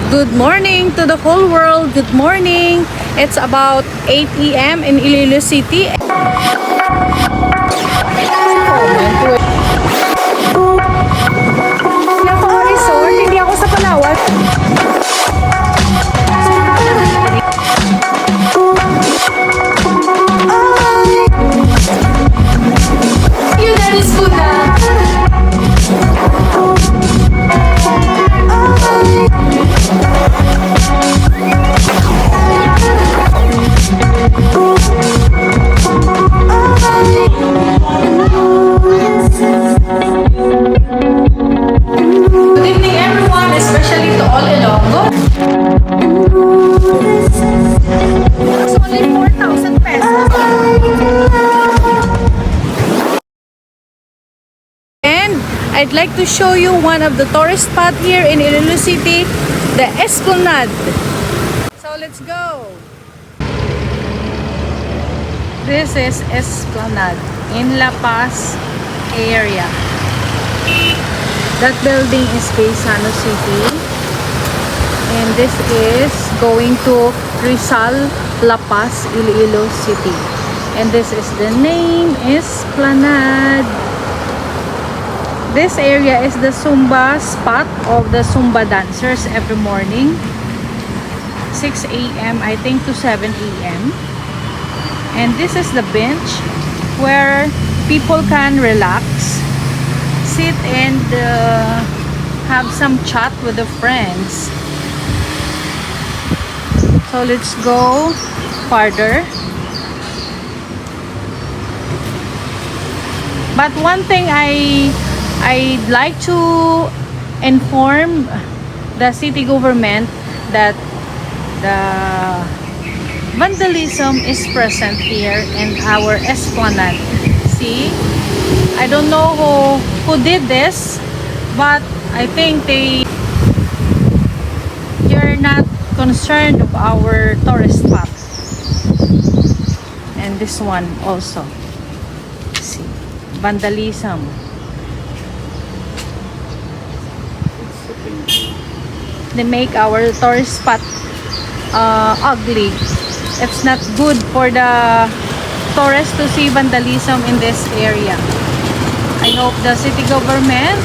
Good morning to the whole world. Good morning. It's about 8 a.m. in Iloilo City. Resort, hindi ako sa Palawan. Yun na, food na. Good evening everyone, especially to all Ilonggo. It's only 4,000 pesos. And I'd like to show you one of the tourist spot here in Iloilo City, the Esplanade. So let's go. This is Esplanade in La Paz area. That building is Quezano City, and this is going to Rizal, La Paz, Iloilo City, and this is the name Esplanade. This area is the Zumba spot of the Zumba dancers every morning, 6 a.m. I think to 7 a.m. And this is the bench where people can relax, sit and have some chat with the friends. So let's go farther. But one thing I'd like to inform the city government that the vandalism is present here in our Esplanade. See, I don't know who did this, but I think they're not concerned of our tourist spot. And this one also. See, vandalism. They make our tourist spot ugly. It's not good for the tourists to see vandalism in this area. I hope the city government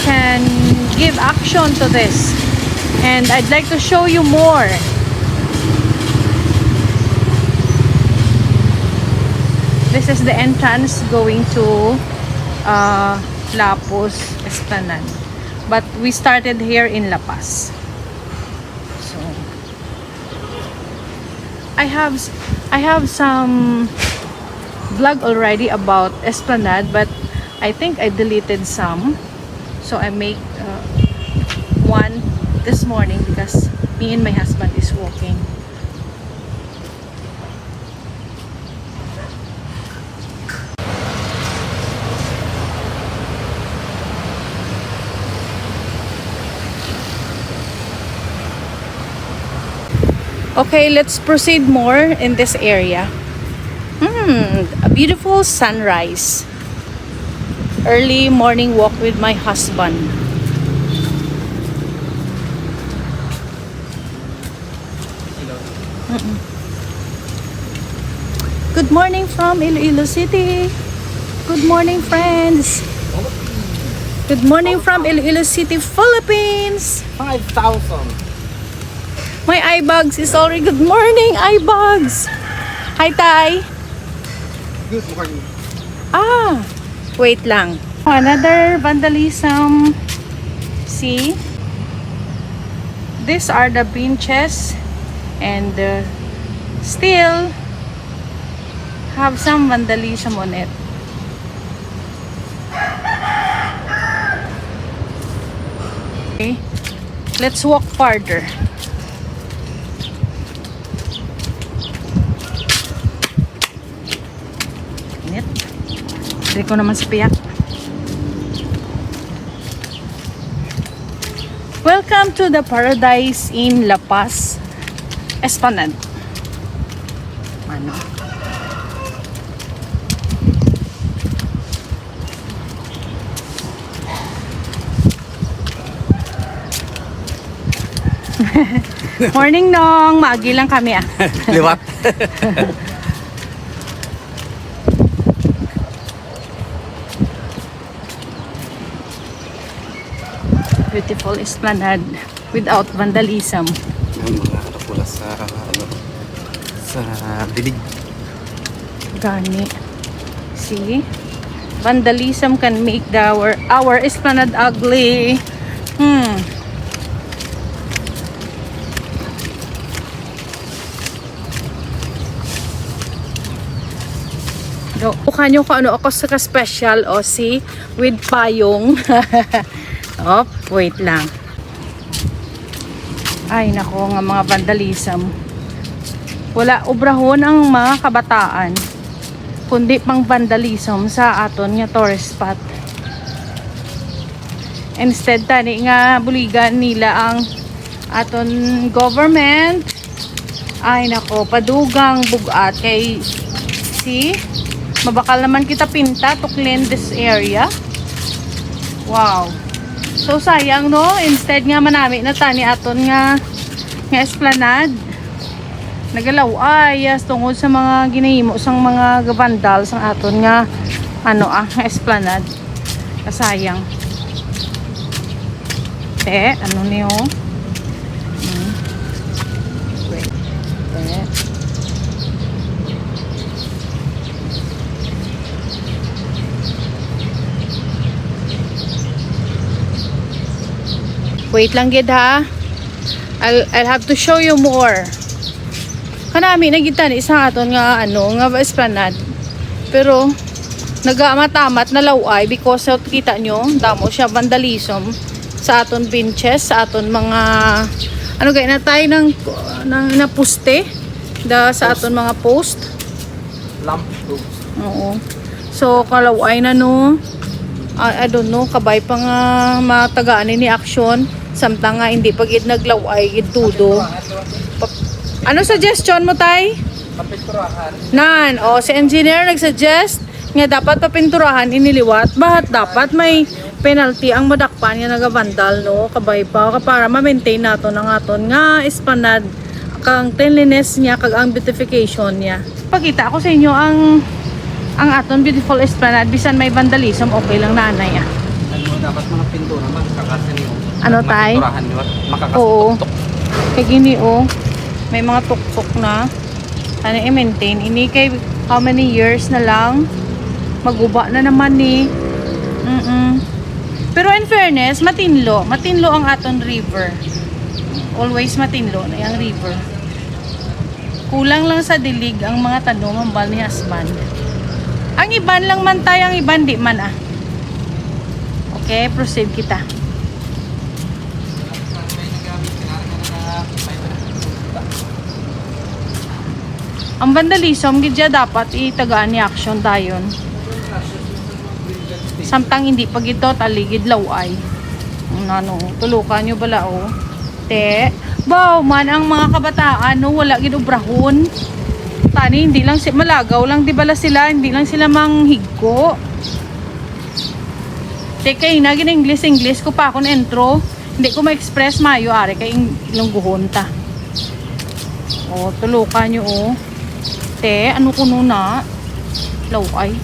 can give action to this. And I'd like to show you more. This is the entrance going to Lapus Esplanade. But we started here in La Paz. So I have some vlog already about Esplanade, but I think I deleted some. So I make one this morning because me and my husband is walking. Okay, let's proceed more in this area. A beautiful sunrise. Early morning walk with my husband. Good morning from Iloilo City. Good morning, friends. Good morning from Iloilo City, Philippines. 5,000. My eyebags is already. Good morning, eyebags. Hi, Tay. Good morning. Wait lang. Another vandalism. See? These are the benches and still have some vandalism on it. Okay. Let's walk farther. Hindi ko naman sipiyak. Welcome to the Paradise in La Paz, Esplanade. Ano? Morning Nong, maagi lang kami ah. Liwat. Beautiful esplanade without vandalism. Yung mga katapula sa sa dilig. Gani. See? Vandalism can make our esplanade ugly. Do, bukan nyo kung ano ako sa special o see with payong. Oh, wait lang. Ay nako nga mga vandalism. Wala obrahon ang mga kabataan kundi pang vandalism sa aton nga tourist spot. Instead tani nga buligan nila ang aton government. Ay nako padugang bugat kay see mabakal naman kita pinta to clean this area. Wow. So sayang no, instead nga manami na tani aton nga esplanade. Nagalaw ay tungod sa mga ginahimo sang mga vandal sang aton nga esplanade. Kasayang. Ano niyo? Wait. Wait lang gid ha. I'll have to show you more. Kanami nagitan isang aton nga esplanade. Pero nagamatamat na laway because kita nyo damo siya vandalism sa aton benches, sa aton mga gaya na tayo ng napuste sa aton mga post. Lamp post. Oo. So kalaway na no. I don't know, kabay pa nga matagaan ni action. Samtang nga hindi pagid naglaway gid tudo. Ano suggestion mo tay? Papinturahan. Nan, si engineer nagsuggest nga dapat papinturahan iniliwat. Bahat dapat may penalty ang madakpan nga nagavandal no, kabay pa para ma-maintain nato ng aton nga esplanade kang cleanliness niya kag ang beautification niya. Pakita ko sa inyo ang aton beautiful esplanade bisan may vandalism okay lang nanay ah. Dapat mga pintura makakasin niyo. Ano tay? Pinturahan niyo at Oo. Kay gini may mga tuktok na i-maintain ini kay how many years na lang maguba na naman ni. Pero in fairness matinlo ang aton river. Always matinlo na yung river. Kulang lang sa dilig ang mga tanom ang bal ni husband. Ang iban lang man tayo, ang iban di man ah. Okay, proceed kita. Ang vandalism gidya dapat itagaan ni action dayon. Samtang hindi pag ito taligid laway. Tulukan nyo bala Te, baw man ang mga kabataan wala gid obrahon. Tani hindi lang malagaw lang di bala sila, hindi lang sila manghigko. Teka, gin English ko pa akong intro. Hindi ko ma-express mayo ari kay ilongguhon ta. Tulukan nyo Te, ano kuno na? Laway.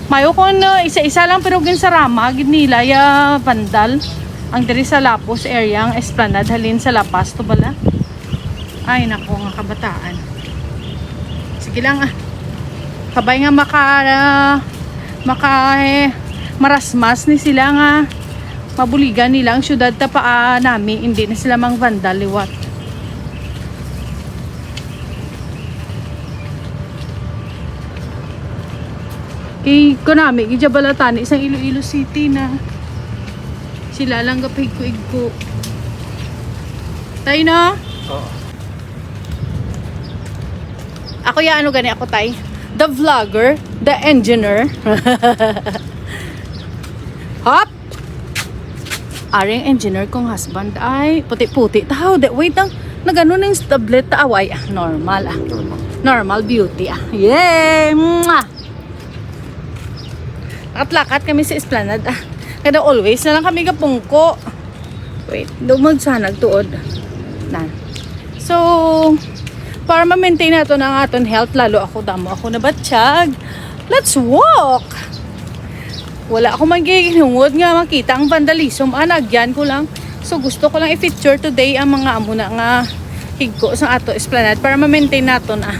Mayo ko isa-isa lang pero gin sa rama gid nila ya vandal. Ang diri sa Lapos area ang esplanade halin sa Lapas to bala. Ay nako nga kabataan. Sige lang kabay nga marasmas ni sila nga mabuligan nila ang syudad ta paa nami hindi na sila mang vandal liwat. Kay kunami gidya balatan isang Iloilo City na sila lang gapig-ko. Tay na? Oo. Ako gani ako tay. The vlogger, the engineer. Hop! Aring engineer kong husband ay puti-puti. Wait lang. Nagano ng tablet away. Normal Normal beauty Yay! Mwah! Lakat kami sa esplanade Kada always na lang kami kapungko. Wait, dumod sana nagtuod. Na. So, para ma-maintain nato ang aton health, lalo ako damo ako nabatsyag. Let's walk! Wala ako magigingungod nga makita ang vandalism. Nagyan ko lang. So, gusto ko lang i-feature today ang mga amo na nga higko sa ato esplanade para ma-maintain nato na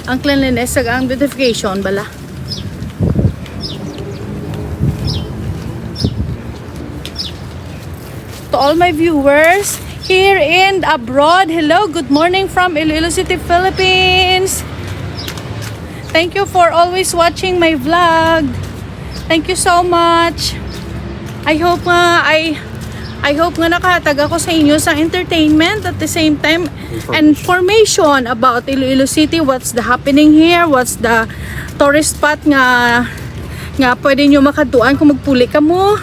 ang cleanliness sa ang beautification bala. To all my viewers here and abroad, hello, good morning from Iloilo City, Philippines. Thank you for always watching my vlog. Thank you so much. I hope nga nakahatag ako sa inyo sa entertainment at the same time information about Iloilo City, what's the happening here, what's the tourist spot nga pwede nyo makaduan kung magpuli ka mo.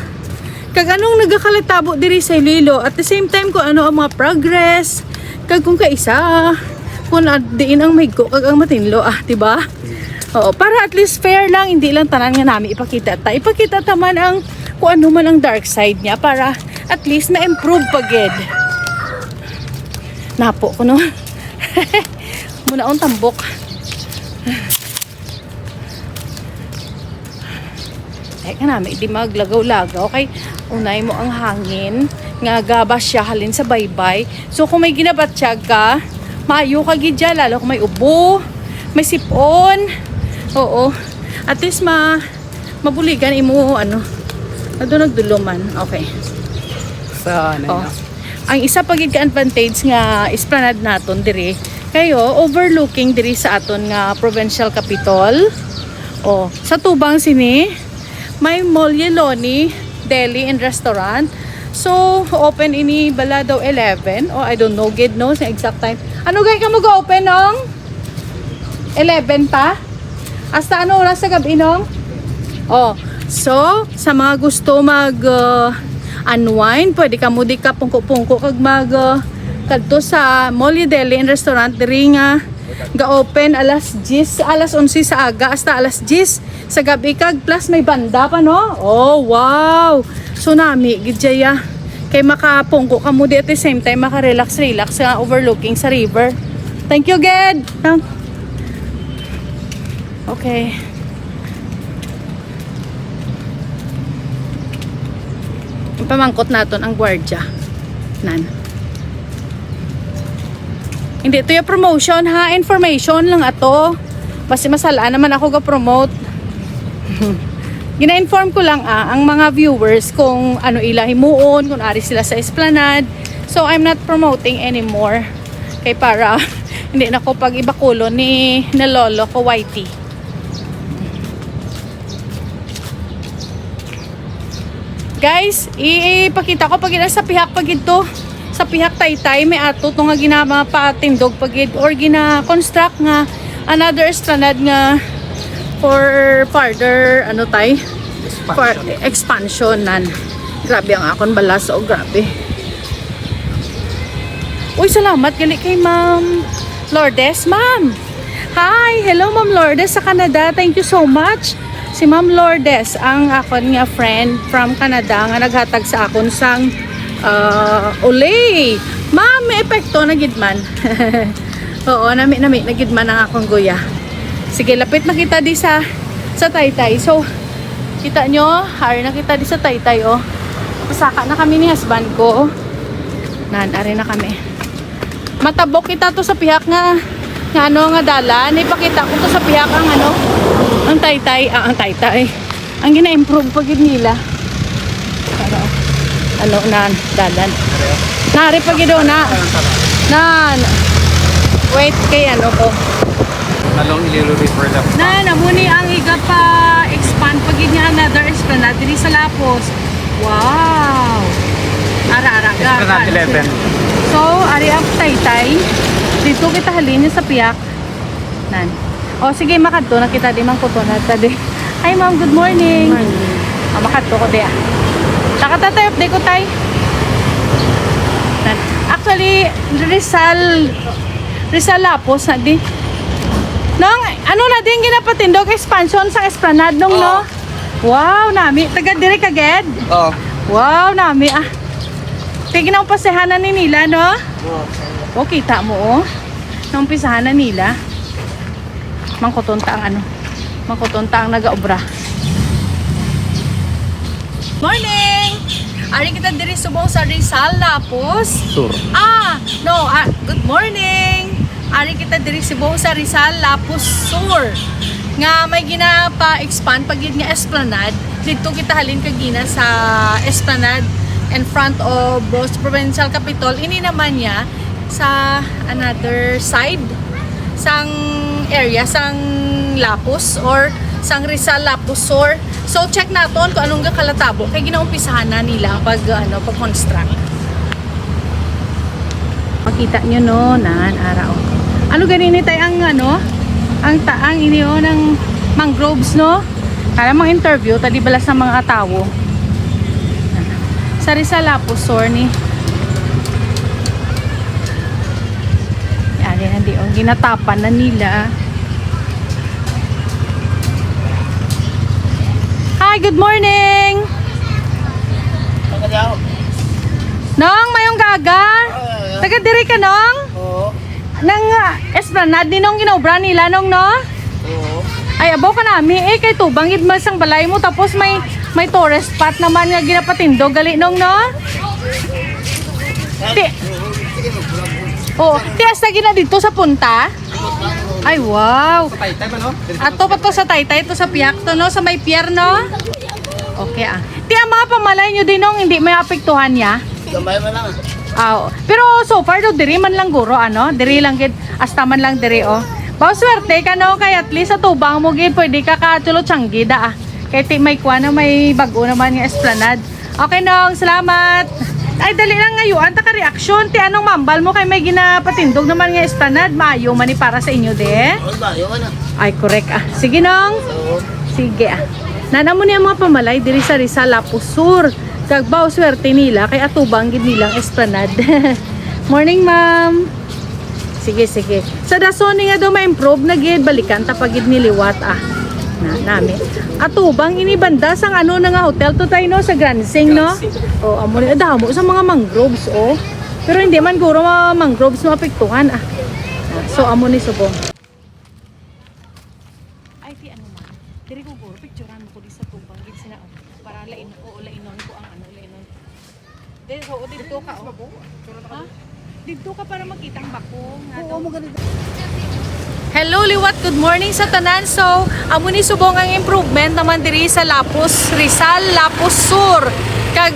Kag anong nagakalatabo diri sa Iloilo, at the same time kung ano ang mga progress, kag kung kaisa, kung diin ang maygo, kag ang matinlo, diba? Oo, para at least fair lang, hindi lang tanan nga namin ipakita ta. Ipakita taman ang kung ano man ang dark side niya para at least na-improve pagid. Napo ko no. Muna akong tambok. Teka namin, di maglagaw-lagaw. Okay, unay mo ang hangin. Nga gabas siya halin sa baybay. So kung may ginabatsyag ka, maayo ka gidya, lalo kung may ubo, may sipon. Oo. At least mabuligan imo ano. Nagduluman. Okay. Sa Oh. Ang isa pagid ka advantage nga esplanade naton diri kayo overlooking diri sa aton nga provincial capital. Oh, sa tubang sini may Molyeloni Deli and Restaurant. So open ini bala daw 11 or I don't know gid no sa exact time. Ano gay ka mag-open nong 11 pa? Hasta ano oras sa gabi nong? Oh, so sa mga gusto mag unwind, pwede ka mudi ka pungko-pungko kag kadto sa Molly Deli and Restaurant diri nga ga-open alas 10, alas 11 sa aga hasta alas 10 sa gabi kag plus may banda pa no. Oh, wow. So nami gidjaya kay makapungko ka mudi at the same time maka-relax sa overlooking sa river. Thank you, Ged. Okay. Pamangkot naton ang gwardya nan. Hindi ito yung promotion ha, information lang ato basta masala naman ako ga-promote. Gina-inform ko lang ang mga viewers kung ano ila himuon, kung ari sila sa esplanade, so I'm not promoting anymore kay para hindi na ko pag ibakulo ni lolo ko YT. Guys, ipakita ko pagid sa pihak pagid to. Sa pihak Taytay may ato to nga ginapatindog pagid or gina-construct nga another esplanade nga for further ano tay? Expansion nan. Grabe ang akon balas o grabe. Uy, salamat gali kay Ma'am Lourdes. Ma'am. Hi, hello Ma'am Lourdes sa Canada. Thank you so much. Si Ma'am Lourdes, ang akon nga friend from Canada nga naghatag sa akon sang olay. Ma'am, may epekto na gidman. Oo, nami na gidman ang akong guya. Sige, lapit na kita di sa Taytay. So, kita nyo, hari na kita di sa Taytay, oh. Pasaka na kami ni husband ko. Ari na kami. Matabok kita to sa pihak nga ano nga dalan. Ipakita ko to sa pihak ang ano, ang Taytay, ang Taytay. Ang gina-improve pagid nila. Ano na dalan. Nari pagid do na. Wait kay ano ko. Along Iloilo River lang. Namuni ang higa pa expand pagid nga another esplanade diri sa Lapos. Wow. Ara Esplanade 11. So, ari ang Taytay. Dito kita halin sa piyak. Nan. O sige, makadto na kita di man ko to na tadi. Hi ma'am, good morning. Makadto ko diya. Saka tatay update ko tay. Actually, Rizal Lapos na di. Nang ano na din ginapatindog expansion sa esplanade nung no. Wow, nami taga dire kaged. Oh. Wow, nami Tignan mo pasehanan ni nila, no? O, kita mo, oh. Naumpisahan na nila. Mangkutunta ang ano. Mangkutunta ang nag-aobra. Morning! Ari kita diri subong sa Rizal, Lapos. Sur. Good morning! Ari kita diri subong sa Rizal, Lapos Sur. Nga may ginapa-expand pag yun nga Esplanade. Dito kita halin kagina sa Esplanade in front of Boss Provincial Capitol. Ini naman niya sa another side sang area sang Lapos or sang Rizal Lapos Sur. So check naton kung anong kalatabo kay ginaumpisahan na nila pag-construct. Makita nyo no nan araw. Ano ganini tay ang ang taang ini ng mangroves no. Kaya mang interview tadi balas ng mga tawo. Sa Rizal Lapos Sur ni. Yan, ginatapan na nila. Hi, good morning! Nong, mayong gaga? Taga diri ka, Nong? Oo. Nang Esplanade ni Nong ginaobra nila, Nong, no? Oo. Ay, abaw ka nami. Kay tubang mas ang balay mo. Tapos may tourist spot naman nga ginapatindo. Gali, Nong, no? Tias na gina dito sa punta? Ay, wow! Sa Taytay ba, no? Ato pa to sa Taytay, to sa Piak to, no? Sa may pier, no? Okay, Ti, ang mga pamalay nyo din, nung hindi may apektuhan niya? Gamay mo lang. Pero so far, do, diri man lang guro, Diri lang, hasta man lang diri, oh. Bao swerte ka, no? Kaya at least sa tubang mo, gid, pwede ka katulot-tiyanggi, Kaya ti, may kuha na, may bago naman yung Esplanade. Okay, Nong, salamat! Ay, dali lang ngayon, taka-reaksyon. Ti, anong mambal mo kay may ginapatindog naman nga Esplanade? Maayo man ni para sa inyo, de? Ay, correct, Sige, Nong. Sige, Nana mo niya mga pamalay, diri sa Rizal, Lapos Sur. Kagbaw, swerte nila, kay atubang gid nilang Esplanade. Morning, ma'am. Sige. Sa dason nga daw ma-improve na gid, balikan tapagid niliwat, nami. Atubang ini banda sang na nga hotel to tayo, no? Sa Gransing, no? Amo ni damo sa mga mangroves, Pero hindi man guro mga mangroves mapiktuhan, So amo ni subong. Ay ti man. Diri ko guro picturean mo ko di sa tubang gid sina para lainon ko ang lainon. Dito ka Ha? Dito ka para makita ang bako nga. Oo mo ganito. Hello liwat, good morning sa tanan. So, amo ni subong ang improvement naman diri sa Lapos, Rizal, Lapos Sur. Kag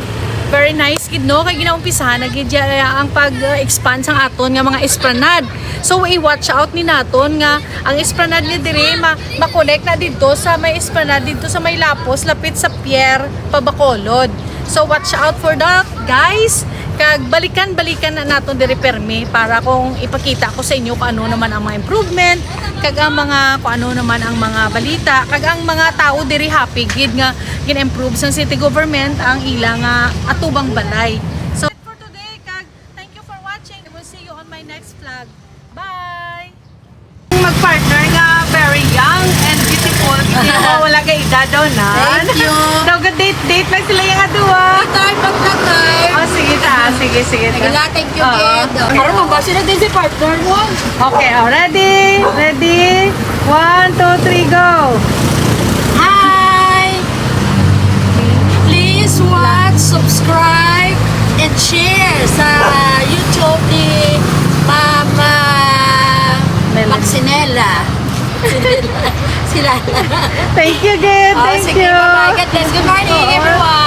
very nice gid no kay ginaumpisahan na gid ang pag-expand sang aton nga mga Esplanade. So i-watch out ni naton nga ang Esplanade ni diri ma-connect na dito sa may Esplanade dito sa may Lapos lapit sa Pier Pabacolod. So watch out for that, guys. Kag balikan na naton diri permi para kung ipakita ko sa inyo kung ano naman ang mga improvement, kag ang mga kung ano naman ang mga balita, kag ang mga tao diri happy gid nga gin-improve sa city government ang ilang atubang balay. So for today, kag thank you for watching. We'll see you on my next vlog. Bye. Mag-partner nga very young and beautiful. Hindi mo wala kay edad daw na. Thank you. Daw date lang sila yung aduwa. Tay, pagkakay. Sige sige. Nagala, thank you, Oo. kid. Para mo ba sila din si partner mo? Okay, ready? 1, 2, 3, go! Hi! Please watch, subscribe, and share sa YouTube ni Mama Melanie. Maxinella. Sila. Thank you, good. Oh, Thank sige, you. bye-bye. God bless. Good morning, Oo. everyone.